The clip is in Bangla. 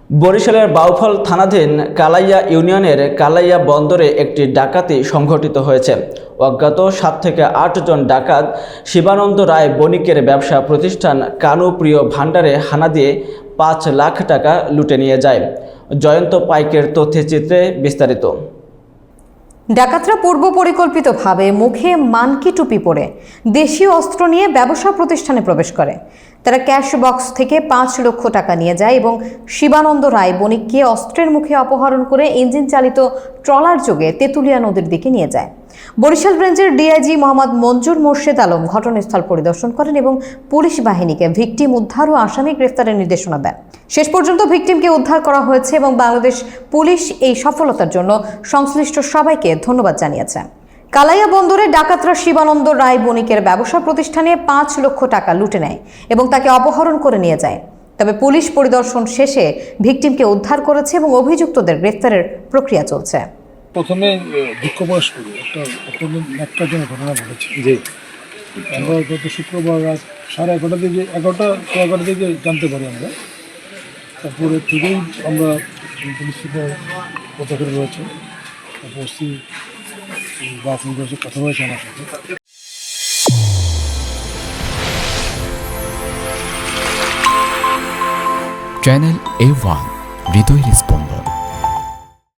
বরিশালের বাউফল থানাধীন কালাইয়া ইউনিয়নের কালাইয়া বন্দরে একটি ডাকাতি সংঘটিত হয়েছে। অজ্ঞাত 7 থেকে 8 জন ডাকাত শিবানন্দ রায় বণিকের ব্যবসা প্রতিষ্ঠান কানুপ্রিয় ভাণ্ডারে হানা দিয়ে 5 লাখ টাকা লুটে নিয়ে যায়। জয়ন্ত পাইকের তথ্যচিত্রে বিস্তারিত। ডাকাতরা পূর্ব পরিকল্পিতভাবে মুখে মানকি টুপি পরে দেশীয় অস্ত্র নিয়ে ব্যবসা প্রতিষ্ঠানে প্রবেশ করে। তারা ক্যাশ বক্স থেকে 5 লক্ষ টাকা নিয়ে যায় এবং শিবানন্দ রায় বণিককে অস্ত্রের মুখে অপহরণ করে ইঞ্জিন চালিত ট্রলার যোগে তেঁতুলিয়া নদীর দিকে নিয়ে যায়। বরিশাল রেঞ্জের ডিআইজি মোহাম্মদ মঞ্জুর মোর্শেদ আলম ঘটনাস্থল পরিদর্শন করেন এবং পুলিশ বাহিনীকে ভিকটিম উদ্ধার ও আসামি গ্রেফতারের নির্দেশনা দেন। শেষ পর্যন্ত ভিকটিমকে উদ্ধার করা হয়েছে এবং বাংলাদেশ পুলিশ এই সফলতার জন্য সংশ্লিষ্ট সবাইকে ধন্যবাদ জানিয়েছে। কালাইয়া বন্দরে ডাকাতরা শিবানন্দ রায় বণিকের ব্যবসা প্রতিষ্ঠানে 5 লক্ষ টাকা লুটে নেয় এবং তাকে অপহরণ করে নিয়ে যায়। তবে পুলিশ পরিদর্শন শেষে ভিকটিমকে উদ্ধার করেছে এবং অভিযুক্তদের গ্রেফতারের প্রক্রিয়া চলছে। প্রথমে দুঃখ প্রকাশ করি, একটা ঘটনা ঘটেছে। জি, আমরা গত শুক্রবার রাত 11:30 থেকে 11টা থেকে জানতে পারি আমরা। তারপরে থেকেই আমরা পুলিশ পদক্ষেপ রয়েছে, ওসি বা কথা হয়েছে আমার সাথে। চ্যানেল A1 হৃদয় রেসপন্স।